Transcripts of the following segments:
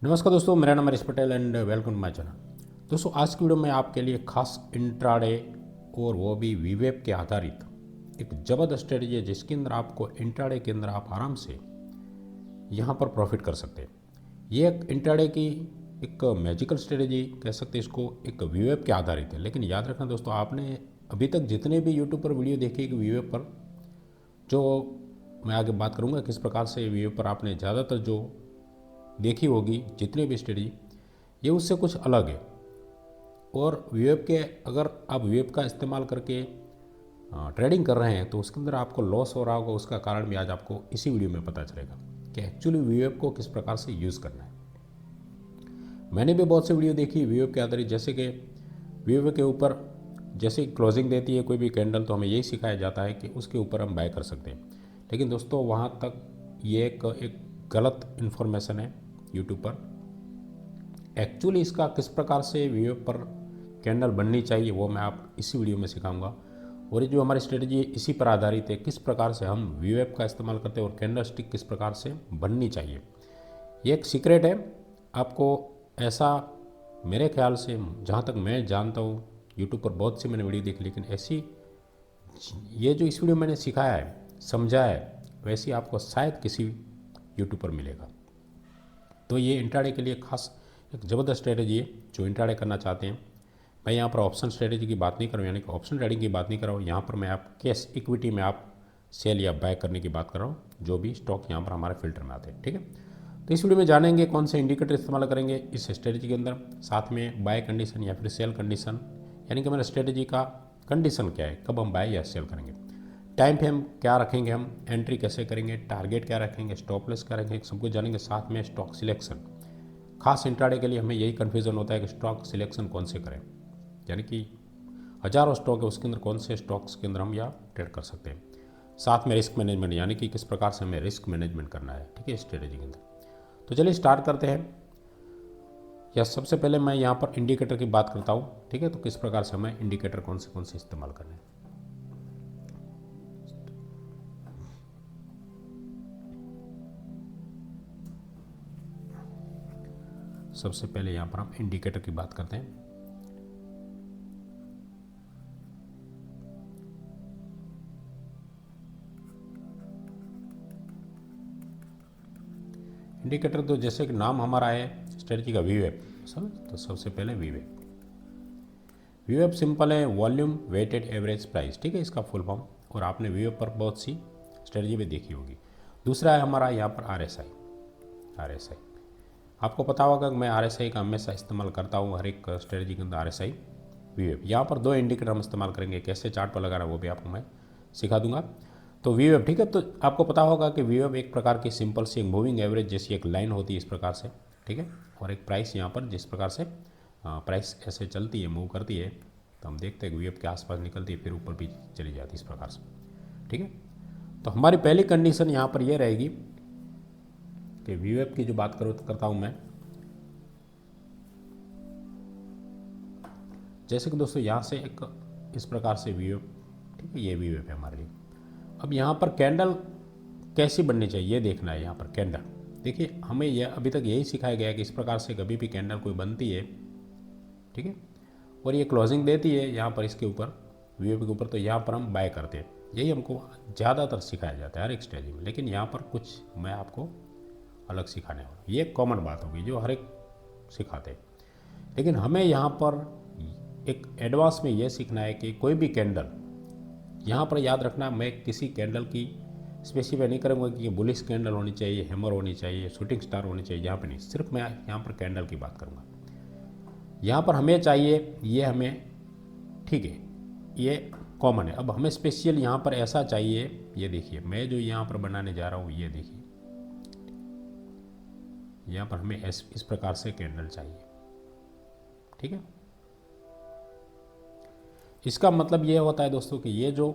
नमस्कार दोस्तों, मेरा नाम Harish Patel and welcome to my channel. दोस्तों, आज की वीडियो में आपके लिए खास इंट्राडे और वो भी वीवेब के आधारित एक ज़बरदस्त स्ट्रेटजी है जिसके अंदर आपको इंट्राडे के अंदर आप आराम से यहाँ पर प्रॉफिट कर सकते हैं। ये एक इंट्राडे की एक मैजिकल स्ट्रेटजी कह सकते हैं, इसको एक वीवेब के आधारित है। लेकिन याद रखना दोस्तों, आपने अभी तक जितने भी यूट्यूब पर वीडियो देखी कि वीवेब पर, जो मैं आगे बात करूँगा किस प्रकार से वीवेब पर आपने ज़्यादातर जो देखी होगी जितने भी स्टडी, ये उससे कुछ अलग है। और वीवेब के अगर आप वीवेब का इस्तेमाल करके ट्रेडिंग कर रहे हैं तो उसके अंदर आपको लॉस हो रहा होगा। उसका कारण भी आज आपको इसी वीडियो में पता चलेगा कि एक्चुअली वीवेब को किस प्रकार से यूज़ करना है। मैंने भी बहुत से वीडियो देखी वीवेब के आधारित, जैसे कि वीवेब के ऊपर जैसे क्लोजिंग देती है कोई भी कैंडल तो हमें यही सिखाया जाता है कि उसके ऊपर हम बाय कर सकते हैं। लेकिन दोस्तों, वहाँ तक ये एक गलत इन्फॉर्मेशन है यूट्यूब पर। एक्चुअली इसका किस प्रकार से वीवेब पर कैंडल बननी चाहिए वो मैं आप इसी वीडियो में सिखाऊंगा। और ये जो हमारी स्ट्रेटजी है इसी पर आधारित है, किस प्रकार से हम वीवेब का इस्तेमाल करते हैं और कैंडल स्टिक किस प्रकार से बननी चाहिए। ये एक सीक्रेट है। आपको ऐसा मेरे ख्याल से, जहाँ तक मैं जानता हूँ, यूट्यूब पर बहुत सी मैंने वीडियो देखी, लेकिन ऐसी ये जो इस वीडियो मैंने सिखाया है, समझाया है, वैसी आपको शायद किसी यूट्यूब पर मिलेगा। तो ये इंट्राडे के लिए खास एक ज़बरदस्त स्ट्रेटजी है जो इंट्राडे करना चाहते हैं। मैं यहाँ पर ऑप्शन स्ट्रेटजी की बात नहीं कर रहा हूँ, यानी कि ऑप्शन ट्रेडिंग की बात नहीं कर रहा हूँ। यहाँ पर मैं आप कैश इक्विटी में आप सेल या बाय करने की बात कर रहा हूँ, जो भी स्टॉक यहाँ पर हमारे फिल्टर में आते हैं। ठीक है, तो इस वीडियो में जानेंगे कौन से इंडिकेटर इस्तेमाल करेंगे इस स्ट्रेटजी के अंदर, साथ में बाय कंडीशन या फिर सेल कंडीशन, यानी कि मेरा स्ट्रेटजी का कंडीशन क्या है, कब हम बाय या सेल करेंगे, टाइम फ्रेम क्या रखेंगे, हम एंट्री कैसे करेंगे, टारगेट क्या रखेंगे, स्टॉप लॉस क्या रखेंगे, सब कुछ जानेंगे। साथ में स्टॉक सिलेक्शन, खास इंट्राडे के लिए हमें यही कन्फ्यूज़न होता है कि स्टॉक सिलेक्शन कौन से करें, यानी कि हज़ारों स्टॉक है उसके अंदर कौन से स्टॉक्स के अंदर हम या ट्रेड कर सकते हैं। साथ में रिस्क मैनेजमेंट, यानी कि किस प्रकार से हमें रिस्क मैनेजमेंट करना है। ठीक है, स्ट्रेटजी के अंदर। तो चलिए स्टार्ट करते हैं। या सबसे पहले मैं यहाँ पर इंडिकेटर की बात करता हूँ। ठीक है, तो किस प्रकार से हमें इंडिकेटर कौन से इस्तेमाल करने हैं। सबसे पहले यहाँ पर हम इंडिकेटर की बात करते हैं। इंडिकेटर तो जैसे कि नाम हमारा है स्ट्रेटजी का, वीवेब, समझ। तो सबसे पहले वीवेब, वीवेब सिंपल है, वॉल्यूम वेटेड एवरेज प्राइस। ठीक है, इसका फुल फॉर्म। और आपने वीवेब पर बहुत सी स्ट्रेटजी भी देखी होगी। दूसरा है हमारा यहाँ पर आरएसआई। आरएसआई आपको पता होगा कि मैं आरएसआई का हमेशा इस्तेमाल करता हूँ हर एक स्ट्रेटजी के अंदर। आरएसआई वीवेब, यहाँ पर दो इंडिकेटर हम इस्तेमाल करेंगे, कैसे चार्ट पर लगाना वो भी आपको मैं सिखा दूंगा। तो वीवेब, ठीक है, तो आपको पता होगा कि वीवेब एक प्रकार की सिंपल सी एक मूविंग एवरेज जैसी एक लाइन होती है इस प्रकार से। ठीक है, और एक प्राइस यहाँ पर जिस प्रकार से प्राइस ऐसे चलती है, मूव करती है, तो हम देखते हैं कि वीवेब के आसपास निकलती है, फिर ऊपर भी चली जाती है इस प्रकार से। ठीक है, तो हमारी पहली कंडीशन यहाँ पर यह रहेगी कि वीवेब की जो बात करता हूँ मैं, जैसे कि दोस्तों यहाँ से एक इस प्रकार से वीवेब, ठीक है, ये वीवेब है हमारे लिए। अब यहाँ पर कैंडल कैसी बननी चाहिए ये देखना है। यहाँ पर कैंडल देखिए, हमें यह अभी तक यही सिखाया गया है कि इस प्रकार से कभी भी कैंडल कोई बनती है, ठीक है, और ये क्लोजिंग देती है यहाँ पर इसके ऊपर, वीवेब के ऊपर, तो यहाँ पर हम बाय करते हैं। यही हमको ज़्यादातर सिखाया जाता है हर एक स्ट्रेटजी में। लेकिन यहाँ पर कुछ मैं आपको अलग सिखाने वाला हूँ। ये कॉमन बात होगी जो हर एक सिखाते हैं, लेकिन हमें यहाँ पर एक एडवांस में यह सीखना है कि कोई भी कैंडल, यहाँ पर याद रखना, मैं किसी कैंडल की स्पेसिफाई नहीं करूँगा कि ये बुलिश कैंडल होनी चाहिए, हैमर होनी चाहिए, शूटिंग स्टार होनी चाहिए, यहाँ पर नहीं, सिर्फ मैं यहाँ पर कैंडल की बात करूँगा। यहाँ पर हमें चाहिए, ये हमें, ठीक है, ये कॉमन है। अब हमें स्पेशल यहाँ पर ऐसा चाहिए, ये देखिए मैं जो यहाँ पर बनाने जा रहा हूँ, ये देखिए यहाँ पर हमें इस प्रकार से कैंडल चाहिए। ठीक है, इसका मतलब ये होता है दोस्तों कि ये जो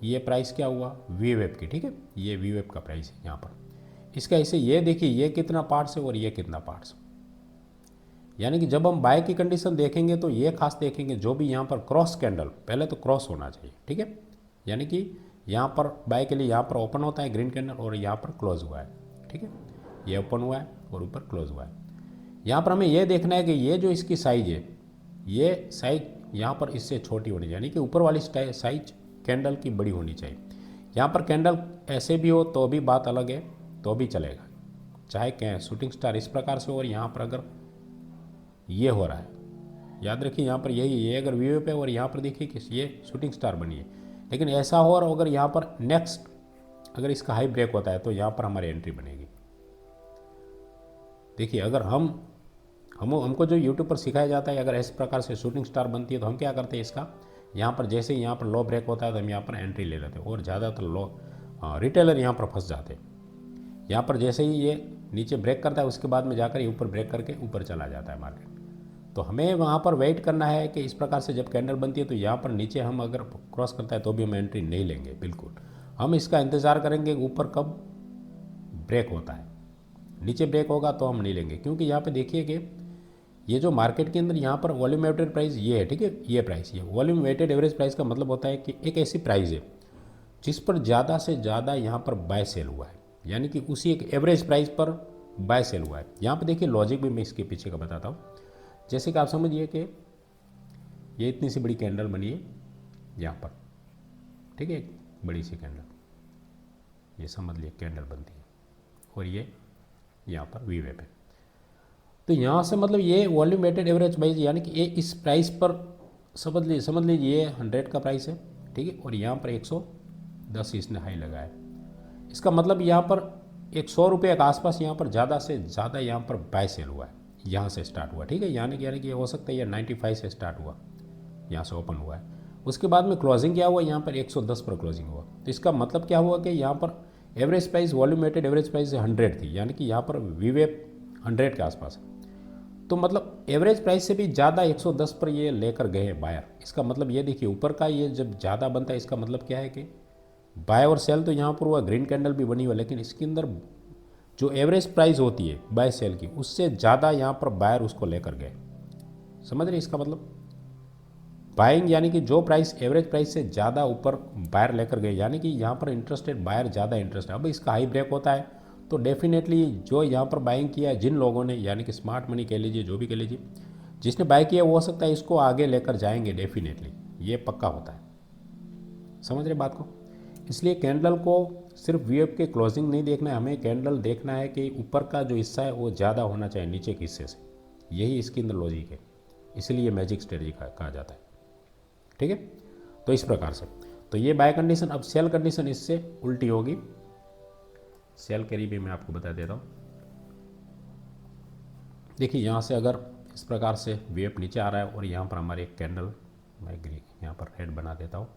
ये प्राइस क्या हुआ वीवेब की, ठीक है, ये वीवेब का प्राइस है यहाँ पर। इसका इसे ये देखिए, ये कितना पार्ट्स है और ये कितना पार्ट्स, यानी कि जब हम बाय की कंडीशन देखेंगे तो ये खास देखेंगे जो भी यहाँ पर क्रॉस कैंडल, पहले तो क्रॉस होना चाहिए। ठीक है, यानी कि यहाँ पर बाय के लिए यहाँ पर ओपन होता है ग्रीन कैंडल और यहाँ पर क्लोज हुआ है। ठीक है, ये ओपन हुआ है और ऊपर क्लोज हुआ है। यहाँ पर हमें यह देखना है कि ये जो इसकी साइज है, ये साइज यहाँ पर इससे छोटी होनी चाहिए, यानी कि ऊपर वाली साइज कैंडल की बड़ी होनी चाहिए। यहाँ पर कैंडल ऐसे भी हो तो भी बात अलग है, तो भी चलेगा, चाहे शूटिंग स्टार इस प्रकार से हो और यहाँ पर अगर ये हो रहा है, याद रखिए यहाँ पर यही ये अगर वीडियो पे और यहाँ पर देखिए कि ये शूटिंग स्टार बनी है, लेकिन ऐसा हो और अगर यहाँ पर नेक्स्ट अगर इसका हाई ब्रेक होता है तो यहाँ पर हमारी एंट्री बनेगी। देखिए अगर हमको जो यूट्यूब पर सिखाया जाता है, अगर इस प्रकार से शूटिंग स्टार बनती है तो हम क्या करते हैं, इसका यहाँ पर जैसे ही यहाँ पर लो ब्रेक होता है तो हम यहाँ पर एंट्री ले लेते हैं और ज़्यादातर रिटेलर यहाँ पर फंस जाते हैं। यहाँ पर जैसे ही ये नीचे ब्रेक करता है उसके बाद में जाकर ये ऊपर ब्रेक करके ऊपर चला जाता है मार्केट। तो हमें वहाँ पर वेट करना है कि इस प्रकार से जब कैंडल बनती है तो यहाँ पर नीचे हम अगर क्रॉस करता है तो भी हम एंट्री नहीं लेंगे, बिल्कुल हम इसका इंतज़ार करेंगे ऊपर कब ब्रेक होता है। नीचे ब्रेक होगा तो हम नहीं लेंगे, क्योंकि यहाँ पे देखिए कि ये जो मार्केट के अंदर यहाँ पर वॉल्यूम वेटेड प्राइस ये है, ठीक है, ये प्राइस, ये वॉल्यूम वेटेड एवरेज प्राइस का मतलब होता है कि एक ऐसी प्राइस है जिस पर ज़्यादा से ज़्यादा यहाँ पर बाय सेल हुआ है, यानी कि उसी एक एवरेज प्राइस पर बाय सेल हुआ है। यहाँ पर देखिए लॉजिक भी मैं इसके पीछे का बताता हूँ। जैसे कि आप समझिए कि ये इतनी सी बड़ी कैंडल बनी है यहाँ पर, ठीक है, एक बड़ी सी कैंडल, ये समझ लिए कैंडल बनती है और ये यहाँ पर वी वेब है। तो यहाँ से मतलब ये वॉल्यूम वेटेड एवरेज प्राइस, यानी कि ये इस प्राइस पर समझ लीजिए ये 100 का प्राइस है, ठीक है, और यहाँ पर 110 इसने हाई लगाया। इसका मतलब यहाँ पर 100 रुपये के आसपास यहाँ पर ज़्यादा से ज़्यादा यहाँ पर बाय सेल हुआ है, यहाँ से स्टार्ट हुआ, ठीक है, यानी कि ये हो सकता है ये 95 से स्टार्ट हुआ, यहाँ से ओपन हुआ है, उसके बाद में क्लोजिंग क्या हुआ, यहाँ पर 110 पर क्लोजिंग हुआ। तो इसका मतलब क्या हुआ कि यहाँ पर average price volume weighted average price 100 थी, यानी कि यहाँ पर वीवेप 100 के आसपास है। तो मतलब एवरेज प्राइस से भी ज़्यादा 110 पर ये लेकर गए हैं बायर। इसका मतलब ये देखिए ऊपर का ये जब ज़्यादा बनता है इसका मतलब क्या है कि बाय और सेल तो यहाँ पर हुआ, ग्रीन कैंडल भी बनी हुआ, लेकिन इसके अंदर जो एवरेज प्राइस होती है बाय सेल की उससे ज़्यादा यहाँ पर बायर उसको लेकर गए। समझ रहे इसका मतलब, बाइंग यानी कि जो प्राइस एवरेज प्राइस से ज़्यादा ऊपर बायर लेकर गए, यानी कि यहाँ पर इंटरेस्टेड बायर ज़्यादा इंटरेस्ट है। अब इसका हाई ब्रेक होता है तो डेफिनेटली जो यहाँ पर बाइंग किया है जिन लोगों ने, यानी कि स्मार्ट मनी कह लीजिए, जो भी कह लीजिए, जिसने बाय किया वो हो सकता है इसको आगे लेकर जाएंगे, डेफिनेटली ये पक्का होता है। समझ रहे बात को। इसलिए कैंडल को सिर्फ वीएफ के क्लोजिंग नहीं देखना है, हमें कैंडल देखना है कि ऊपर का जो हिस्सा है वो ज़्यादा होना चाहिए नीचे के हिस्से से, यही इसके अंदर लॉजिक है, इसलिए मैजिक स्ट्रेटजी कहा जाता है, ठीक है। तो इस प्रकार से तो ये बाय कंडीशन। अब सेल कंडीशन इससे उल्टी होगी, सेल करी भी मैं आपको बता देता हूँ। देखिए यहाँ से अगर इस प्रकार से वेव नीचे आ रहा है और यहाँ पर हमारी एक कैंडल, मैं यहाँ पर रेड बना देता हूँ,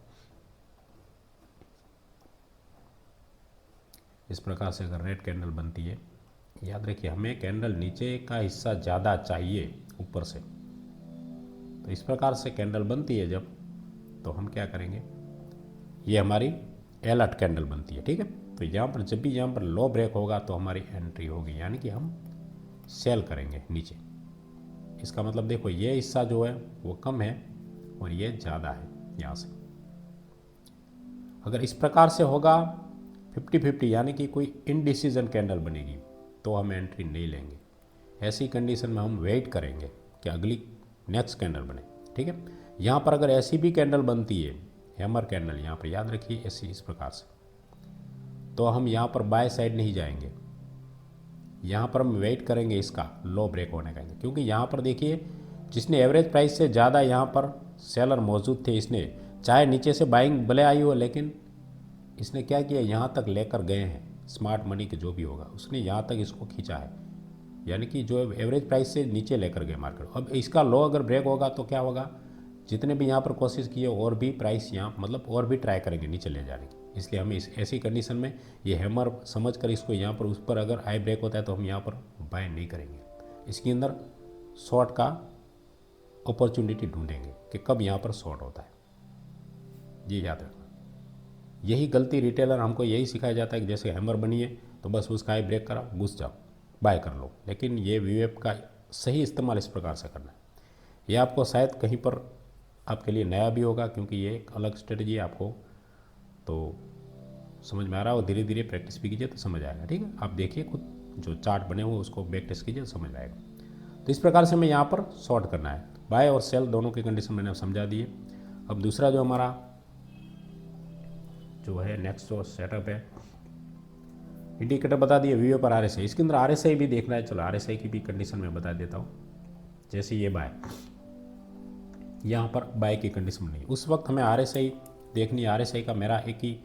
इस प्रकार से अगर रेड कैंडल बनती है, याद रखिए हमें कैंडल नीचे का हिस्सा ज़्यादा चाहिए ऊपर से। तो इस प्रकार से कैंडल बनती है जब, तो हम क्या करेंगे, ये हमारी अलर्ट कैंडल बनती है, ठीक है। तो यहाँ पर जब भी यहाँ पर लो ब्रेक होगा तो हमारी एंट्री होगी, यानी कि हम सेल करेंगे नीचे। इसका मतलब देखो ये हिस्सा जो है वो कम है और ये ज़्यादा है यहाँ से। अगर इस प्रकार से होगा 50-50, यानी कि कोई इनडिसीजन कैंडल बनेगी, तो हम एंट्री नहीं लेंगे। ऐसी कंडीशन में हम वेट करेंगे कि अगली नेक्स्ट कैंडल बने, ठीक है। यहाँ पर अगर ऐसी भी कैंडल बनती है, हैमर कैंडल, यहाँ पर याद रखिए ऐसी इस प्रकार से, तो हम यहाँ पर बाय साइड नहीं जाएंगे, यहाँ पर हम वेट करेंगे इसका लो ब्रेक होने का, क्योंकि यहाँ पर देखिए जिसने एवरेज प्राइस से ज़्यादा यहाँ पर सेलर मौजूद थे, इसने चाहे नीचे से बाइंग भले आई हो, लेकिन इसने क्या किया, यहाँ तक लेकर गए हैं। स्मार्ट मनी के जो भी होगा उसने यहाँ तक इसको खींचा है, यानी कि जो एवरेज प्राइस से नीचे लेकर गए मार्केट। अब इसका लो अगर ब्रेक होगा तो क्या होगा, जितने भी यहाँ पर कोशिश किए और भी प्राइस यहाँ मतलब और भी ट्राई करेंगे नीचे ले जाने की। इसलिए हमें ऐसी कंडीशन में ये हैमर समझ कर इसको यहाँ पर उस पर अगर हाई ब्रेक होता है तो हम यहाँ पर बाय नहीं करेंगे। इसके अंदर शॉर्ट का अपॉर्चुनिटी ढूंढेंगे कि कब यहाँ पर शॉर्ट होता है, ये याद रखना। यही गलती रिटेलर हमको यही सिखाया जाता है कि जैसे हैमर बनी है तो बस उसका हाई ब्रेक करा, घुस जाओ, बाय कर लो। लेकिन ये वीवेप का सही इस्तेमाल इस प्रकार से करना है। ये आपको शायद कहीं पर आपके लिए नया भी होगा, क्योंकि ये एक अलग स्ट्रेटजी है, आपको तो समझ में आ रहा हो। धीरे धीरे प्रैक्टिस भी कीजिए तो समझ आएगा, ठीक है। आप देखिए खुद जो चार्ट बने हुए उसको बैक टेस्ट कीजिए, समझ में आएगा। तो इस प्रकार से हमें यहाँ पर शॉर्ट करना है। बाय और सेल दोनों की कंडीशन मैंने समझा दिए। अब दूसरा जो हमारा जो है नेक्स्ट जो सेटअप है, इंडिकेटर बता दिए, वीओ पर आरएसआई, इसके अंदर आरएसआई भी देखना है। चलो आरएसआई की भी कंडीशन में बता देता हूँ। जैसे ये बाय, यहाँ पर बाय की कंडीशन नहीं, उस वक्त हमें आरएसआई देखनी है। आरएसआई का मेरा एक ही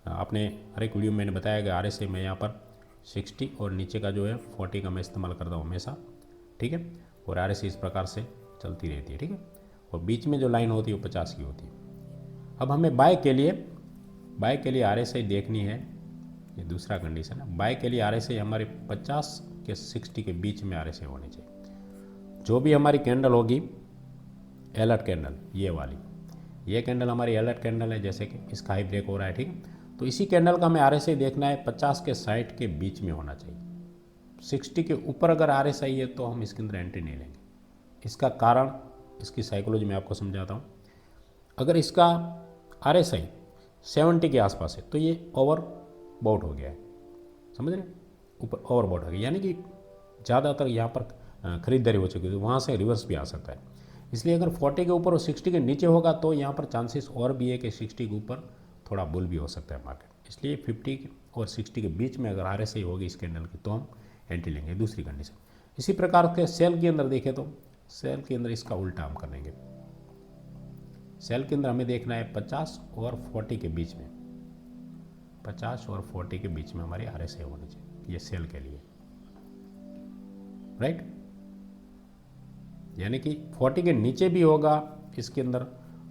आपने हर एक वीडियो में मैंने बताया कि आरएसआई में यहाँ पर 60 और नीचे का जो है 40 का मैं इस्तेमाल करता हूँ हमेशा, ठीक है। और आरएसआई इस प्रकार से चलती रहती है, ठीक है। और बीच में जो लाइन होती है वो 50 की होती है। अब हमें बाय के लिए आरएसआई देखनी है, ये दूसरा कंडीशन है। बाय के लिए आरएसआई हमारे 50 के 60 के बीच में आरएसआई होनी चाहिए। जो भी हमारी कैंडल होगी अलर्ट कैंडल, ये वाली, ये कैंडल हमारी अलर्ट कैंडल है, जैसे कि इसका हाई ब्रेक हो रहा है, ठीक है। तो इसी कैंडल का हमें आरएसआई देखना है, 50 के 60 के बीच में होना चाहिए। 60 के ऊपर अगर आरएसआई है तो हम इसके अंदर एंट्री नहीं लेंगे। इसका कारण, इसकी साइकोलॉजी मैं आपको समझाता हूँ। अगर इसका आरएसआई 70 के आसपास है तो ये ओवर बाउट हो गया है, समझ रहे, ऊपर ओवर बाउट हो गया, यानी कि ज़्यादातर यहाँ पर खरीदारी हो चुकी है, तो वहाँ से रिवर्स भी आ सकता है। इसलिए अगर 40 के ऊपर और 60 के नीचे होगा तो यहाँ पर चांसेस और भी है कि 60 के ऊपर थोड़ा बुल भी हो सकता है मार्केट। इसलिए 50 और 60 के बीच में अगर आरएसआई होगी इस कैंडल की तो हम एंट्री लेंगे, दूसरी कंडीशन। इसी प्रकार के सेल के अंदर देखें तो सेल के अंदर इसका उल्टा हम करेंगे। सेल के अंदर हमें देखना है 50 और 40 के बीच में, 50 और 40 के बीच में हमारी आरएसआई होनी चाहिए, ये सेल के लिए, राइट। यानी कि 40 के नीचे भी होगा इसके अंदर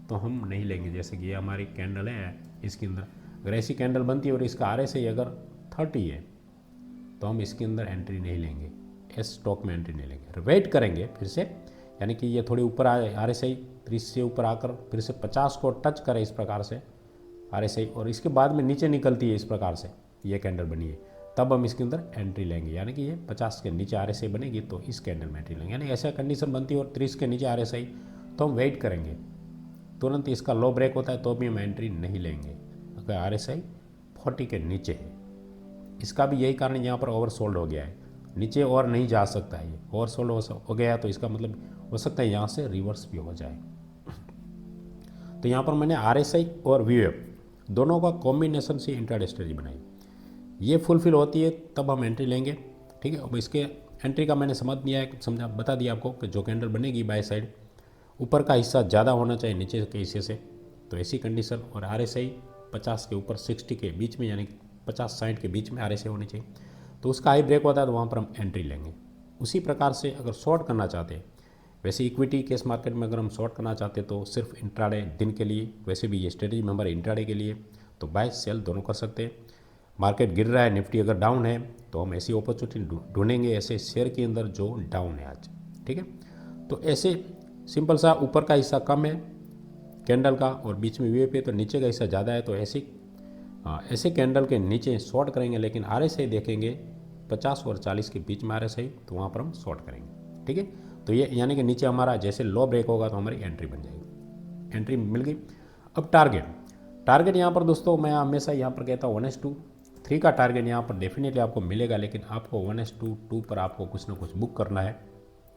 तो हम नहीं लेंगे। जैसे कि ये हमारी कैंडल है, इसके अंदर अगर ऐसी कैंडल बनती है और इसका आरएसआई अगर 30 है तो हम इसके अंदर एंट्री नहीं लेंगे, इस स्टॉक में एंट्री नहीं लेंगे, वेट करेंगे फिर से। यानी कि ये थोड़ी ऊपर आए, आरएसआई 30 से ऊपर आकर फिर से 50 को टच करे इस प्रकार से आरएसआई, और इसके बाद में नीचे निकलती है इस प्रकार से, ये कैंडल बनी है, तब हम इसके अंदर एंट्री लेंगे। यानी कि ये 50 के नीचे आरएसआई बनेगी तो इस कैंडल में एंट्री लेंगे। यानी ऐसा कंडीशन बनती है और 30 के नीचे आरएसआई तो हम वेट करेंगे, तुरंत इसका लो ब्रेक होता है तो भी हम एंट्री नहीं लेंगे अगर आरएसआई 40 के नीचे है। इसका भी यही कारण यहाँ पर ओवरसोल्ड हो गया है, नीचे और नहीं जा सकता है, ये ओवरसोल्ड हो गया तो इसका मतलब हो सकता है यहाँ से रिवर्स भी हो जाए। तो यहाँ पर मैंने आरएसआई और वीएफ दोनों का कॉम्बिनेशन से इंट्राडे स्ट्रेटजी बनाई, ये फुलफिल होती है तब हम एंट्री लेंगे, ठीक है। अब इसके एंट्री का मैंने समझा बता दिया आपको कि जो कैंडल बनेगी बाय साइड, ऊपर का हिस्सा ज़्यादा होना चाहिए नीचे के हिस्से से, तो ऐसी कंडीशन। और आरएसआई 50 के ऊपर 60 के बीच में, यानी 50-60 के बीच में आरएसआई होनी चाहिए, तो उसका हाई ब्रेक होता है तो वहाँ पर हम एंट्री लेंगे। उसी प्रकार से अगर शॉर्ट करना चाहते हैं, वैसे इक्विटी केस मार्केट में अगर हम शॉर्ट करना चाहते हैं तो सिर्फ इंट्राडे दिन के लिए, वैसे भी ये स्ट्रेटजी में हमारे इंट्राडे के लिए, तो बाय सेल दोनों कर सकते हैं। मार्केट गिर रहा है, निफ्टी अगर डाउन है तो हम ऐसी अपॉर्चुनिटी ढूंढेंगे ऐसे शेयर के अंदर जो डाउन है आज, ठीक है। तो ऐसे सिंपल सा, ऊपर का हिस्सा कम है कैंडल का और बीच में वीए पे तो नीचे का हिस्सा ज़्यादा है, तो ऐसे कैंडल के नीचे शॉर्ट करेंगे, लेकिन आरएसआई देखेंगे 50 और 40 के बीच में आरएसआई, तो वहाँ पर हम शॉर्ट करेंगे, ठीक है। तो ये यानी कि नीचे हमारा जैसे लो ब्रेक होगा तो हमारी एंट्री बन जाएगी, एंट्री मिल गई। अब टारगेट यहाँ पर दोस्तों मैं हमेशा यहाँ पर कहता हूँ 1:3 का टारगेट यहाँ पर डेफिनेटली आपको मिलेगा, लेकिन आपको 1:2 पर आपको कुछ ना कुछ बुक करना है,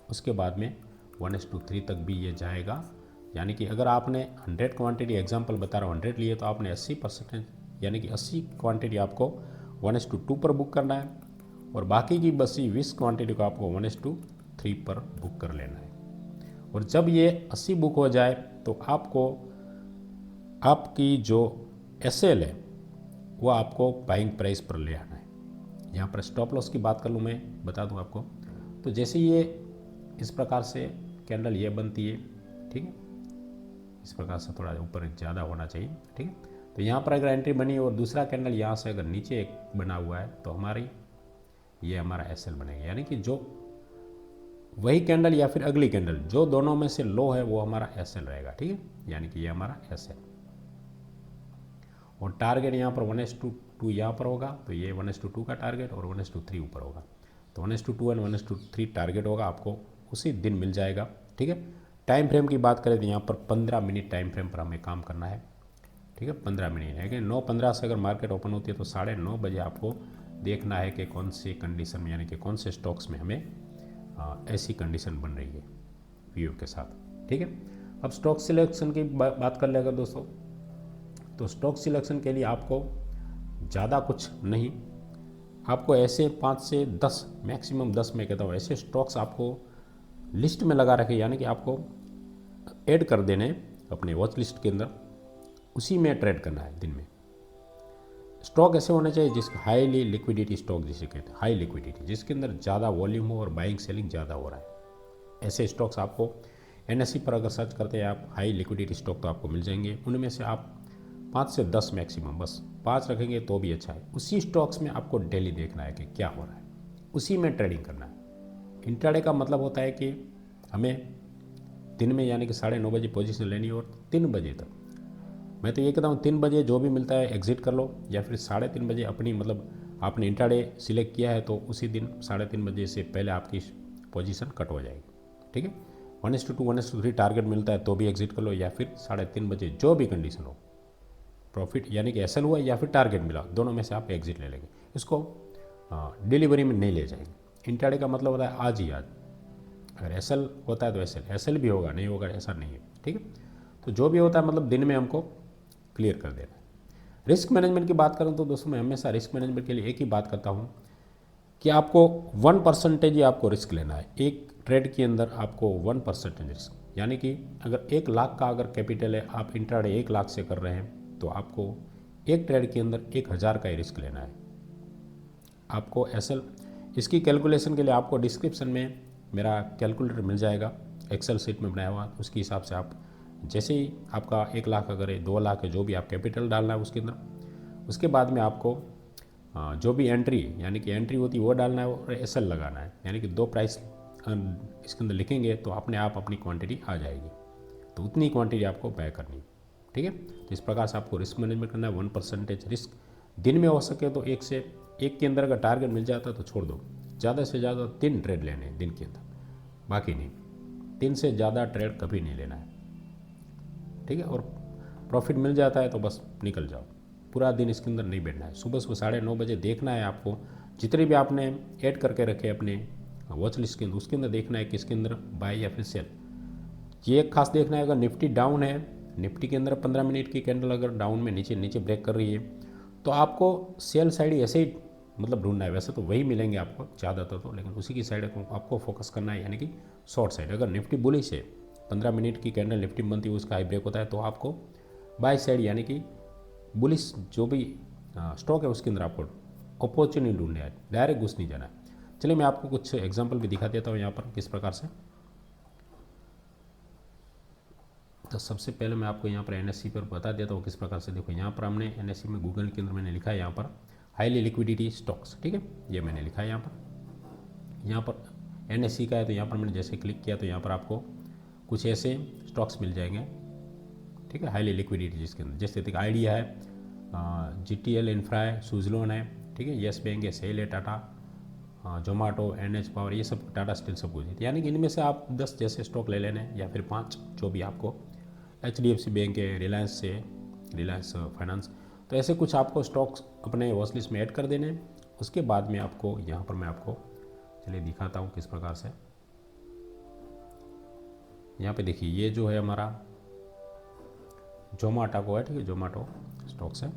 उसके बाद में 1:3 तक भी ये जाएगा। यानी कि अगर आपने 100 क्वांटिटी, एग्जांपल बता रहा हूँ 100 लिए, तो आपने 80% यानी कि 80 क्वांटिटी आपको 1:2 पर बुक करना है, और बाकी की बसी 20 क्वांटिटी को आपको 1:3 पर बुक कर लेना है। और जब ये 80 बुक हो जाए तो आपको आपकी जो एसएल है वो आपको बाइंग प्राइस पर ले आना है। यहाँ पर स्टॉप लॉस की बात कर लूँ, मैं बता दूँ आपको, तो जैसे ये इस प्रकार से कैंडल ये बनती है, ठीक है, इस प्रकार से थोड़ा ऊपर ज़्यादा होना चाहिए, ठीक है। तो यहाँ पर अगर एंट्री बनी और दूसरा कैंडल यहाँ से अगर नीचे एक बना हुआ है तो ये हमारा एसएल बनेगा। यानी कि जो वही कैंडल या फिर अगली कैंडल जो दोनों में से लो है वो हमारा एसएल रहेगा, ठीक है। यानी कि ये हमारा एसएल, और टारगेट यहाँ पर 1:2 यहाँ पर होगा, तो ये 1:2 का टारगेट और 1:3 ऊपर होगा, तो 1:2 एंड 1:3 टारगेट होगा, आपको उसी दिन मिल जाएगा, ठीक है। टाइम फ्रेम की बात करें तो यहाँ पर 15 मिनट टाइम फ्रेम पर हमें काम करना है, ठीक है। 15 मिनट है कि 9:15 से अगर मार्केट ओपन होती है तो 9:30 बजे आपको देखना है कि कौन सी कंडीशन में, यानी कि कौन से स्टॉक्स में हमें ऐसी कंडीशन बन रही है व्यू के साथ। ठीक है, अब स्टॉक सिलेक्शन की बात कर ले अगर दोस्तों, तो स्टॉक सिलेक्शन के लिए आपको ज़्यादा कुछ नहीं, आपको ऐसे 5 से 10, मैक्सिमम 10 मैं कहता हूँ ऐसे स्टॉक्स आपको लिस्ट में लगा रखे, यानी कि आपको ऐड कर देने अपने वॉच लिस्ट के अंदर, उसी में ट्रेड करना है दिन में। स्टॉक ऐसे होने चाहिए जिसका हाईली लिक्विडिटी स्टॉक जिसे कहते हैं, हाई लिक्विडिटी, जिसके अंदर ज़्यादा वॉल्यूम हो और बाइंग सेलिंग ज़्यादा हो रहा है। ऐसे स्टॉक्स आपको एनएससी पर अगर सर्च करते हैं आप हाई लिक्विडिटी स्टॉक तो आपको मिल जाएंगे। उनमें से आप 5 से 10 मैक्सिमम, बस 5 रखेंगे तो भी अच्छा है। उसी स्टॉक्स में आपको डेली देखना है कि क्या हो रहा है, उसी में ट्रेडिंग करना है। इंट्राडे का मतलब होता है कि हमें दिन में यानी कि 9:30 बजे पोजीशन लेनी और 3 बजे तक, मैं तो ये कहता हूँ 3 बजे जो भी मिलता है एग्जिट कर लो, या फिर 3:30 बजे अपनी, मतलब आपने इंट्राडे सिलेक्ट किया है तो उसी दिन 3:30 बजे से पहले आपकी पोजीशन कट हो जाएगी। ठीक है, 1:2 1:3 टारगेट मिलता है तो भी एग्जिट कर लो, या फिर 3:30 बजे जो भी कंडीशन हो, प्रॉफिट यानी कि एसएल हुआ या फिर टारगेट मिला, दोनों में से आप एग्जिट ले लेंगे। इसको डिलीवरी में नहीं ले जाएंगे। इंट्राडे का मतलब होता है आज ही आज, अगर एसएल होता है तो एसएल भी होगा, नहीं होगा ऐसा नहीं है। ठीक है, तो जो भी होता है मतलब दिन में हमको क्लियर कर देना है। रिस्क मैनेजमेंट की बात करूं तो दोस्तों मैं हमेशा रिस्क मैनेजमेंट के लिए एक ही बात करता हूं कि आपको 1% ही आपको रिस्क लेना है। एक ट्रेड के अंदर आपको 1% रिस्क, यानी कि अगर 1 लाख का अगर कैपिटल है, आप इंट्राडे 1 लाख से कर रहे हैं तो आपको एक ट्रेड के अंदर 1000 का ही रिस्क लेना है। आपको एसएल, इसकी कैलकुलेशन के लिए आपको डिस्क्रिप्शन में मेरा कैलकुलेटर मिल जाएगा, एक्सेल शीट में बनाया हुआ, उसके हिसाब से आप जैसे ही आपका 1 लाख अगर है, 2 लाख है, जो भी आप कैपिटल डालना है उसके अंदर, उसके बाद में आपको जो भी एंट्री यानी कि एंट्री होती है वो डालना है और एसएल लगाना है, यानी कि 2 प्राइस इसके अंदर लिखेंगे तो अपने आप अपनी क्वांटिटी आ जाएगी, तो उतनी क्वांटिटी आपको बाय करनी है। ठीक है, तो इस प्रकार से आपको रिस्क मैनेजमेंट करना है। 1% रिस्क दिन में हो सके तो एक के अंदर अगर टारगेट मिल जाता है तो छोड़ दो, ज़्यादा से ज़्यादा 3 ट्रेड लेने हैं दिन के अंदर, बाकी नहीं, 3 से ज़्यादा ट्रेड कभी नहीं लेना है। ठीक है, और प्रॉफिट मिल जाता है तो बस निकल जाओ, पूरा दिन इसके अंदर नहीं बैठना है। सुबह 9:30 बजे देखना है आपको, जितने भी आपने ऐड करके रखे अपने वॉच लिस्ट के अंदर, उसके अंदर देखना है कि इसके अंदर बाय या फिर सेल। ये एक खास देखना है, अगर निफ्टी डाउन है, निफ्टी के अंदर 15 मिनट की कैंडल अगर डाउन में नीचे ब्रेक कर रही है तो आपको सेल साइड ऐसे ही मतलब ढूंढना है। वैसे तो वही मिलेंगे आपको ज़्यादातर तो, लेकिन उसी की साइड आपको फोकस करना है, यानी कि शॉर्ट साइड। अगर निफ्टी बुलिश है, 15 मिनट की कैंडल निफ्टी में बनती है, उसका हाई ब्रेक होता है तो आपको बाय साइड यानी कि बुलिश जो भी स्टॉक है उसके अंदर आपको अपॉर्चुनिटी ढूंढना है, डायरेक्ट घुस नहीं जाना है। चलिए मैं आपको कुछ एग्जांपल भी दिखा देता हूँ यहाँ पर किस प्रकार से। तो सबसे पहले मैं आपको यहाँ पर एनएससी पर बता देता हूँ किस प्रकार से। देखो यहाँ पर हमने एनएससी में गूगल के अंदर मैंने लिखा है यहाँ पर हाईली लिक्विडिटी स्टॉक्स। ठीक है, ये मैंने लिखा है यहाँ पर एनएससी का है, तो यहाँ पर मैंने जैसे क्लिक किया तो यहाँ पर आपको कुछ ऐसे स्टॉक्स मिल जाएंगे। ठीक है, हाईली लिक्विडिटी जिसके अंदर जैसे देखिए आइडिया है, जीटीएल इंफ्रा है, सुजलोन है, ठीक है, येस बैंक है, सेल है, टाटा, जोमेटो, एनएच पावर, ये सब टाटा स्टील सब कुछ है। यानी कि इनमें से आप 10 जैसे स्टॉक ले लेने या फिर 5 जो भी आपको, एचडीएफसी बैंक है, रिलायंस से, रिलायंस फाइनेंस, तो ऐसे कुछ आपको स्टॉक्स अपने वॉच लिस्ट में ऐड कर देने। उसके बाद में आपको यहाँ पर मैं आपको चलिए दिखाता हूँ किस प्रकार से। यहाँ पे देखिए ये जो है हमारा जोमेटो को है, ठीक है, जोमेटो स्टॉक्स है।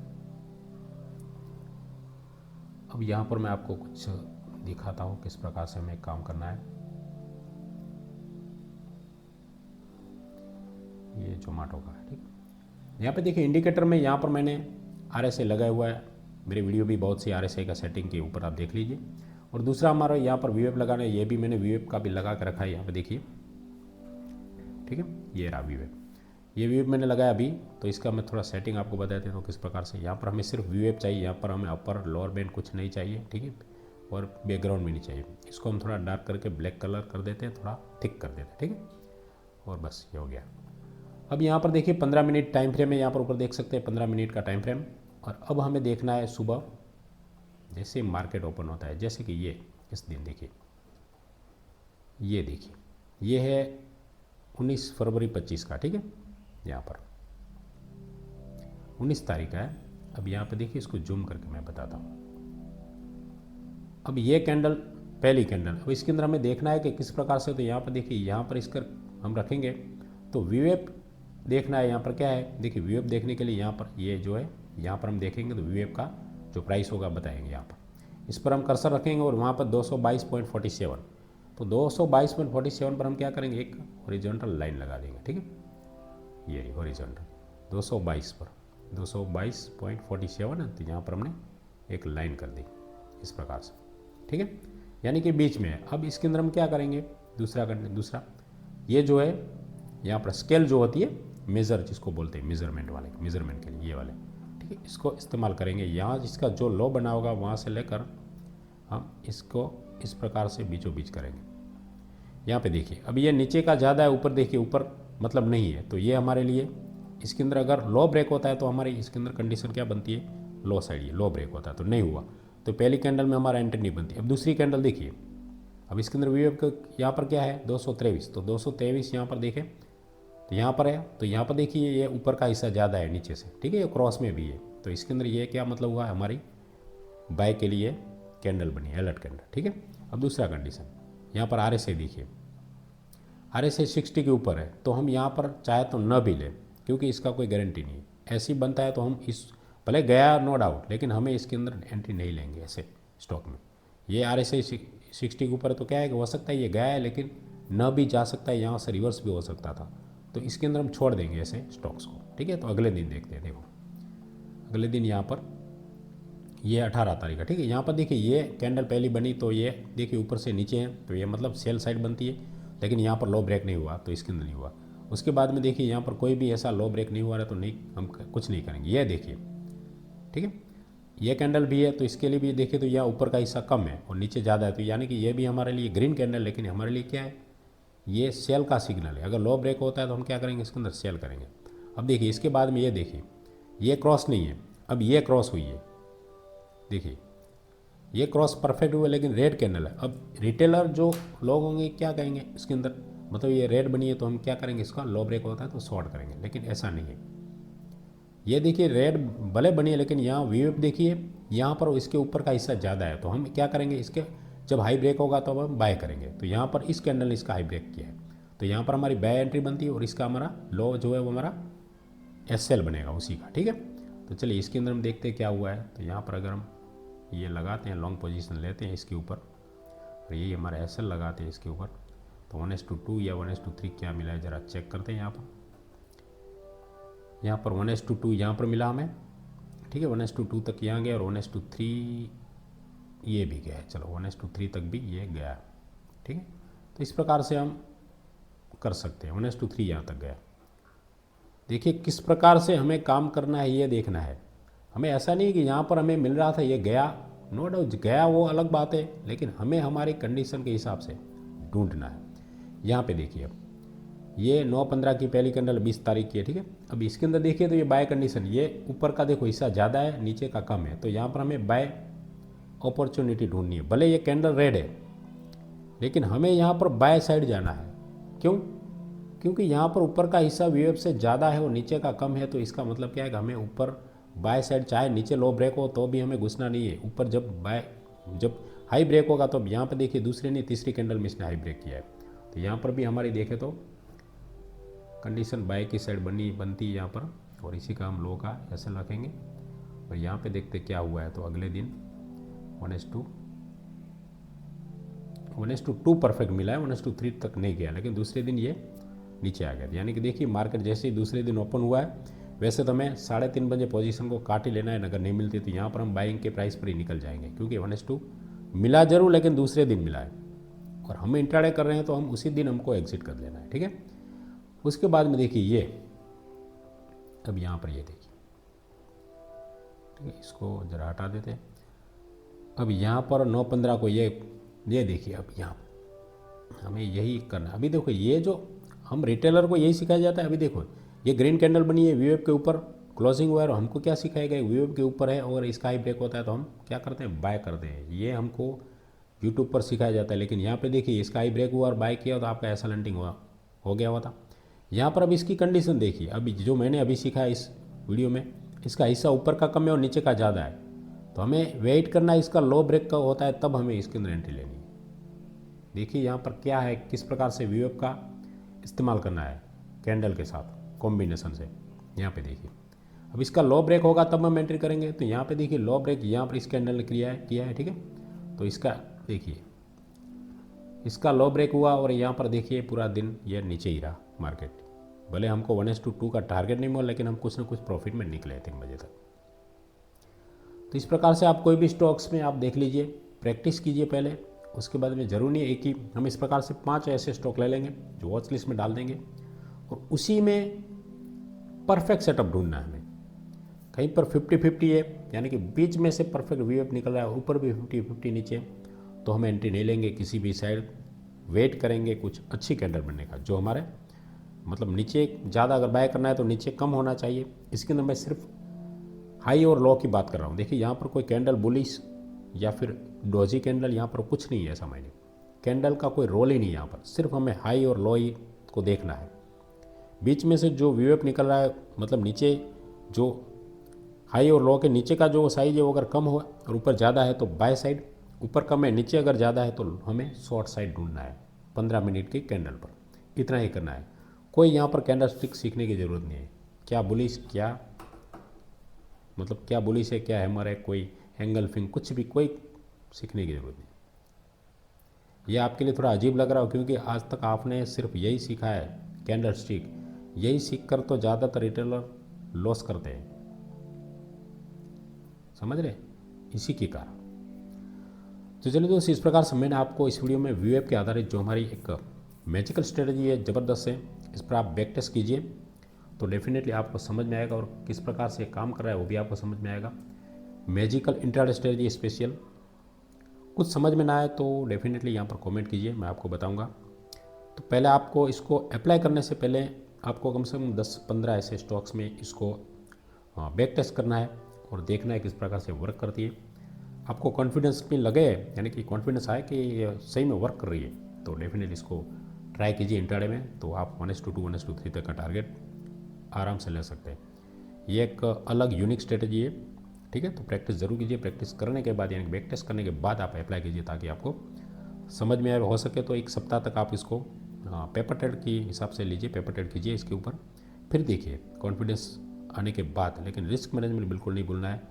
अब यहाँ पर मैं आपको कुछ दिखाता हूँ किस प्रकार से हमें काम करना है। ये जोमेटो का है, ठीक। यहाँ पे देखिए इंडिकेटर में यहाँ पर मैंने आरएसआई लगाया हुआ है, मेरी वीडियो भी बहुत सी आरएसआई का सेटिंग के ऊपर आप देख लीजिए। और दूसरा हमारा यहाँ पर वीवेप लगाना है, ये भी मैंने वीवेप का भी लगा कर रखा है, यहाँ पे देखिए, ठीक है, ये रहा वीवेप, ये वीवेप मैंने लगाया अभी। तो इसका मैं थोड़ा सेटिंग आपको बता देता हूँ किस प्रकार से। यहाँ पर हमें सिर्फ वीवेप चाहिए, यहाँ पर हमें अपर लोअर बैंड कुछ नहीं चाहिए, ठीक है, और बैकग्राउंड भी नहीं चाहिए। इसको हम थोड़ा डार्क करके ब्लैक कलर कर देते हैं, थोड़ा थिक कर देते हैं, ठीक है, और बस ये हो गया। अब यहाँ पर देखिए 15 मिनट टाइम फ्रेम है, यहाँ पर ऊपर देख सकते हैं 15 मिनट का टाइम फ्रेम। और अब हमें देखना है सुबह जैसे मार्केट ओपन होता है, जैसे कि ये इस दिन देखिए, ये देखिए, ये है 19 फरवरी 25 का, ठीक है, यहाँ पर 19 तारीख का है। अब यहाँ पर देखिए, इसको जूम करके मैं बताता हूँ, अब ये कैंडल पहली कैंडल, अब इसके अंदर हमें देखना है कि किस प्रकार से, तो यहाँ पर देखिए, यहाँ पर इसका हम रखेंगे तो वीवेप देखना है। यहाँ पर क्या है, देखिए वीवेप देखने के लिए यहाँ पर ये जो है, यहाँ पर हम देखेंगे तो वीवेप का जो प्राइस होगा बताएंगे। यहाँ पर इस पर हम कर्सर रखेंगे और वहाँ पर 222.47, तो 222.47 पर हम क्या करेंगे, एक हॉरिजॉन्टल लाइन लगा देंगे। ठीक है, ये हॉरिजॉन्टल 222 पर 222.47 है, तो यहाँ पर हमने एक लाइन कर दी इस प्रकार से। ठीक है, यानी कि बीच में है। अब इसके अंदर हम क्या करेंगे, दूसरा ये जो है यहाँ पर स्केल जो होती है, मेज़र जिसको बोलते हैं, मेज़रमेंट के लिए ये वाले, ठीक है, इसको इस्तेमाल करेंगे। यहाँ जिसका जो लो बना होगा वहाँ से लेकर हम इसको इस प्रकार से बीचों बीच करेंगे। यहाँ पे देखिए, अब ये नीचे का ज़्यादा है, ऊपर देखिए, ऊपर मतलब नहीं है, तो ये हमारे लिए इसके अंदर अगर लो ब्रेक होता है तो हमारी इसके अंदर कंडीशन क्या बनती है, लो साइड, ये लो ब्रेक होता है, तो नहीं हुआ, तो पहली कैंडल में हमारा एंट्री नहीं बनती। अब दूसरी कैंडल देखिए, अब इसके अंदर वीवेप का यहाँ पर क्या है 223, तो 223 यहाँ पर देखें तो यहाँ पर है, तो यहाँ पर देखिए ये ऊपर का हिस्सा ज़्यादा है नीचे से। ठीक है, ये क्रॉस में भी है, तो इसके अंदर ये क्या मतलब हुआ, हमारी बाय के लिए कैंडल बनी, अलर्ट कैंडल। ठीक है, अब दूसरा कंडीशन, यहाँ पर RSI देखिए, RSI 60 के ऊपर है, तो हम यहाँ पर चाहे तो न भी लें, क्योंकि इसका कोई गारंटी नहीं है। ऐसे ही बनता है तो हम इस भले गया नो डाउट, लेकिन हमें इसके अंदर एंट्री नहीं लेंगे ऐसे स्टॉक में। ये RSI 60 के ऊपर है, तो क्या है कि हो सकता है ये गया है लेकिन न भी जा सकता है, यहाँ से रिवर्स भी हो सकता था, तो इसके अंदर हम छोड़ देंगे ऐसे स्टॉक्स को। ठीक है, तो अगले दिन देखते हैं। देखो अगले दिन यहाँ पर ये 18 तारीख है। ठीक है, यहाँ पर देखिए ये कैंडल पहली बनी, तो ये देखिए ऊपर से नीचे है, तो ये मतलब सेल साइड बनती है, लेकिन यहाँ पर लो ब्रेक नहीं हुआ, तो इसके अंदर नहीं हुआ। उसके बाद में देखिए यहाँ पर कोई भी ऐसा लो ब्रेक नहीं हुआ है, तो नहीं, हम कुछ नहीं करेंगे। ये देखिए, ठीक है, ये कैंडल भी है, तो इसके लिए भी देखिए, तो यहाँ ऊपर का हिस्सा कम है और नीचे ज़्यादा है, तो यानी कि ये भी हमारे लिए ग्रीन कैंडल, लेकिन हमारे लिए क्या है, ये सेल का सिग्नल है। अगर लो ब्रेक होता है तो हम क्या करेंगे, इसके अंदर सेल करेंगे। अब देखिए इसके बाद में ये देखिए, ये क्रॉस नहीं है, अब ये क्रॉस हुई है, देखिए ये क्रॉस परफेक्ट हुआ, लेकिन रेड कैंडल है। अब रिटेलर जो लोग होंगे क्या कहेंगे इसके अंदर, मतलब ये रेड बनी है तो हम क्या करेंगे, इसका लो ब्रेक होता है तो शॉर्ट करेंगे, लेकिन ऐसा नहीं है। ये देखिए रेड भले बनी है, लेकिन यहाँ वीवेप देखिए, यहाँ पर इसके ऊपर का हिस्सा ज़्यादा है, तो हम क्या करेंगे, इसके जब हाई ब्रेक होगा तो हम बाय करेंगे। तो यहाँ पर इस कैंडल ने इसका हाई ब्रेक किया है, तो यहाँ पर हमारी बाय एंट्री बनती है और इसका हमारा लो जो है वो हमारा SL बनेगा उसी का। ठीक है, तो चलिए इसके अंदर हम देखते हैं क्या हुआ है। तो यहाँ पर अगर हम ये लगाते हैं, लॉन्ग पोजीशन लेते हैं इसके ऊपर, और यही हमारा SL लगाते हैं इसके ऊपर, तो 1:2 या 1:3 क्या मिला है ज़रा चेक करते हैं। यहाँ पर 1:2 यहाँ पर मिला हमें। ठीक है, 1:2 तक यहाँ गया और 1:3 ये भी गया है, चलो 1:3 तक भी ये गया। ठीक है, तो इस प्रकार से हम कर सकते हैं। 1:3 यहाँ तक गया। देखिए किस प्रकार से हमें काम करना है ये देखना है। हमें ऐसा नहीं कि यहाँ पर हमें मिल रहा था ये गया, नो डाउट गया वो अलग बात है, लेकिन हमें हमारी कंडीशन के हिसाब से ढूंढना है। यहाँ पे देखिए, अब ये 9/15 की पहली कैंडल 20 तारीख की है। ठीक है, अब इसके अंदर देखिए तो ये बाय कंडीशन, ये ऊपर का देखो हिस्सा ज़्यादा है, नीचे का कम है, तो यहाँ पर हमें बाय अपॉर्चुनिटी ढूंढनी है। भले ये कैंडल रेड है, लेकिन हमें यहाँ पर बाय साइड जाना है। क्यों? क्योंकि यहाँ पर ऊपर का हिस्सा वीवेप से ज़्यादा है और नीचे का कम है, तो इसका मतलब क्या है कि हमें ऊपर बाय साइड, चाहे नीचे लो ब्रेक हो तो भी हमें घुसना नहीं है। ऊपर जब हाई ब्रेक होगा तो यहाँ पर देखिए दूसरे ने तीसरी कैंडल में इसने हाई ब्रेक किया है, तो यहाँ पर भी हमारी देखें तो कंडीशन बाय की साइड बनती है यहाँ पर, और इसी का हम लो का ऐसे रखेंगे। और यहाँ पे देखते क्या हुआ है, तो अगले दिन 1:2 परफेक्ट मिला है, 1:3 तक नहीं गया, लेकिन दूसरे दिन ये नीचे आ गया। यानी कि देखिए मार्केट जैसे ही दूसरे दिन ओपन हुआ है, वैसे तो हमें 3:30 बजे पोजीशन को काट ही लेना है, अगर नहीं मिलती तो यहाँ पर हम बाइंग के प्राइस पर ही निकल जाएंगे, क्योंकि 1:2 मिला जरूर, लेकिन दूसरे दिन मिला है और हम इंट्राडे कर रहे हैं, तो हम उसी दिन हमको एग्जिट कर लेना है। ठीक है, उसके बाद में देखिए ये, अब यहाँ पर ये देखिए, ठीक है, इसको जरा हटा देते हैं। अब यहाँ पर 9/15 को ये देखिए, अब यहाँ हमें यही करना है। अभी देखो ये जो हम रिटेलर को यही सिखाया जाता है। अभी देखो ये ग्रीन कैंडल बनी है, वीवेप के ऊपर क्लोजिंग हुआ है, और हमको क्या सिखाया गया, वीवेप के ऊपर है और इसका हाई ब्रेक होता है तो हम क्या करते हैं, बाय करते हैं। ये हमको यूट्यूब पर सिखाया जाता है, लेकिन यहाँ पे देखिए इसका हाई ब्रेक हुआ और बाय किया तो आपका ऐसा लंटिंग हो गया हुआ था। यहाँ पर अब इसकी कंडीशन देखिए, अभी जो मैंने अभी सीखा इस वीडियो में, इसका हिस्सा ऊपर का कम है और नीचे का ज़्यादा है, तो हमें वेट करना है, इसका लो ब्रेक का होता है तब हमें इसके अंदर एंट्री लेनी है। देखिए यहाँ पर क्या है, किस प्रकार से वीवेप का इस्तेमाल करना है कैंडल के साथ कॉम्बिनेशन से। यहाँ पे देखिए अब इसका लो ब्रेक होगा तब हम एंट्री करेंगे। तो यहाँ पे देखिए लो ब्रेक यहाँ पर इस कैंडल ने किया है ठीक है। तो इसका देखिए इसका लो ब्रेक हुआ और यहाँ पर देखिए पूरा दिन ये नीचे ही रहा मार्केट। भले हमको 1:2 का टारगेट नहीं मिला, लेकिन हम कुछ ना कुछ प्रॉफिट में निकले 3 बजे तक। तो इस प्रकार से आप कोई भी स्टॉक्स में आप देख लीजिए, प्रैक्टिस कीजिए पहले, उसके बाद में ज़रूरी नहीं है एक ही, हम इस प्रकार से 5 ऐसे स्टॉक ले लेंगे जो वॉच लिस्ट में डाल देंगे और उसी में परफेक्ट सेटअप ढूंढना है हमें। कहीं पर 50-50 है, यानी कि बीच में से परफेक्ट वीएफ निकल रहा है, ऊपर भी 50-50 नीचे, तो हम एंट्री नहीं लेंगे किसी भी साइड। वेट करेंगे कुछ अच्छी कैंडल बनने का, जो हमारे मतलब नीचे ज़्यादा अगर बाय करना है तो नीचे कम होना चाहिए। इसके अंदर मैं सिर्फ हाई और लो की बात कर रहा हूँ। देखिए यहाँ पर कोई कैंडल बुलिश या फिर डोजी कैंडल, यहाँ पर कुछ नहीं है ऐसा मायने, कैंडल का कोई रोल ही नहीं है यहाँ पर, सिर्फ हमें हाई और लो ही को देखना है। बीच में से जो वीएफ निकल रहा है, मतलब नीचे जो हाई और लो के नीचे का जो साइज है वो अगर कम हो और ऊपर ज़्यादा है तो बाय साइड, ऊपर कम है नीचे अगर ज़्यादा है तो हमें शॉर्ट साइड ढूंढना है 15 मिनट की कैंडल पर। इतना ही करना है, कोई यहाँ पर कैंडल स्टिक सीखने की ज़रूरत नहीं है। क्या बुलिश, क्या मतलब क्या बुलिश है, क्या हैमर है, कोई एंगल फिंग, कुछ भी कोई सीखने की ज़रूरत नहीं। ये आपके लिए थोड़ा अजीब लग रहा हो क्योंकि आज तक आपने सिर्फ यही सीखा है कैंडल स्टिक, यही सीख कर तो ज़्यादातर रिटेलर लॉस करते हैं, समझ रहे, इसी के कारण। तो चलिए दोस्तों, इस प्रकार से मैंने आपको इस वीडियो में वीएफ के आधारित जो हमारी एक मैजिकल स्ट्रेटजी है, ज़बरदस्त है, इस पर आप बैक टेस्ट कीजिए तो डेफिनेटली आपको समझ में आएगा और किस प्रकार से काम कर रहा है वो भी आपको समझ में आएगा। मैजिकल इंट्राडे स्ट्रेटजी स्पेशल, कुछ समझ में ना आए तो डेफिनेटली यहाँ पर कमेंट कीजिए, मैं आपको बताऊँगा। तो पहले आपको इसको अप्लाई करने से पहले आपको कम से कम 10-15 ऐसे स्टॉक्स में इसको बैक टेस्ट करना है और देखना है किस प्रकार से वर्क करती है। आपको कॉन्फिडेंस भी लगे, यानी कि कॉन्फिडेंस आए कि ये सही में वर्क कर रही है, तो डेफिनेटली इसको ट्राई कीजिए इंट्राडे में, तो आप 1:2, 1:3 तक का टारगेट आराम से ले सकते हैं। ये एक अलग यूनिक स्ट्रेटजी है, ठीक है। तो प्रैक्टिस जरूर कीजिए, प्रैक्टिस करने के बाद यानी बैक टेस्ट करने के बाद आप अप्लाई कीजिए ताकि आपको समझ में आए। हो सके तो 1 सप्ताह तक आप इसको पेपर ट्रेड के हिसाब से लीजिए, पेपर ट्रेड कीजिए इसके ऊपर, फिर देखिए कॉन्फिडेंस आने के बाद। लेकिन रिस्क मैनेजमेंट बिल्कुल नहीं भूलना है।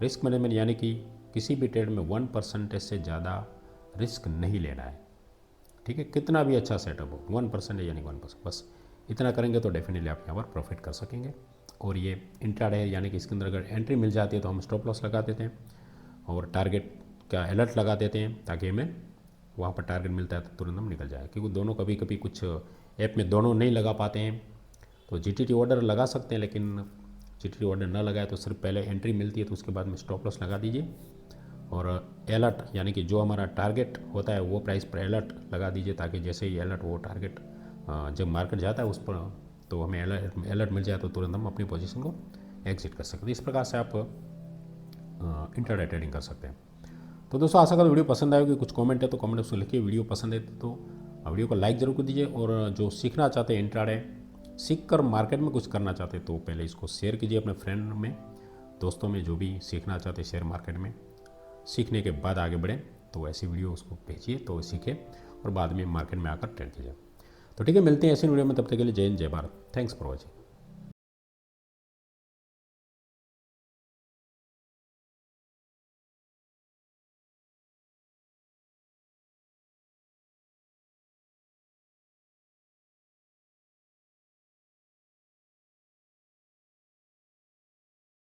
रिस्क मैनेजमेंट यानी कि किसी भी ट्रेड में 1% से ज़्यादा रिस्क नहीं लेना है, ठीक है। कितना भी अच्छा सेटअप हो, 1% यानी 1%, बस इतना करेंगे तो डेफिनेटली आप यहाँ पर प्रॉफिट कर सकेंगे। और ये इंट्राडे है, यानी कि इसके अंदर अगर एंट्री मिल जाती है तो हम स्टॉप लॉस लगा देते हैं और टारगेट का अलर्ट लगा देते हैं ताकि हमें वहाँ पर टारगेट मिलता है तो तुरंत हम निकल जाए। क्योंकि दोनों कभी कभी कुछ ऐप में दोनों नहीं लगा पाते हैं, तो जीटीटी ऑर्डर लगा सकते हैं, लेकिन जीटीटी ऑर्डर ना लगाए तो सिर्फ पहले एंट्री मिलती है तो उसके बाद में स्टॉप लॉस लगा दीजिए और अलर्ट यानी कि जो हमारा टारगेट होता है वो प्राइस पर अलर्ट लगा दीजिए ताकि जैसे ही अलर्ट वो टारगेट जब मार्केट जाता है उस पर तो हमें अलर्ट मिल जाए तो तुरंत हम अपनी पोजीशन को एग्जिट कर सकते हैं। इस प्रकार से आप इंट्राडे ट्रेडिंग कर सकते हैं। तो दोस्तों आशा करता वीडियो पसंद आएगी, कुछ कमेंट है तो कमेंट बॉक्स में लिखिए। वीडियो पसंद है तो वीडियो को लाइक ज़रूर कर दीजिए और जो सीखना चाहते हैं इंट्राडे, सीख कर मार्केट में कुछ करना चाहते हैं तो पहले इसको शेयर कीजिए अपने फ्रेंड में, दोस्तों में, जो भी सीखना चाहते हैं शेयर मार्केट में। सीखने के बाद आगे बढ़ें तो ऐसी वीडियो उसको भेजिए तो सीखे और बाद में मार्केट में आकर ट्रेड कीजिए। तो ठीक है, मिलते हैं ऐसी वीडियो में, तब तक के लिए जय हिंद, जय भारत, थैंक्स फॉर वॉचिंग।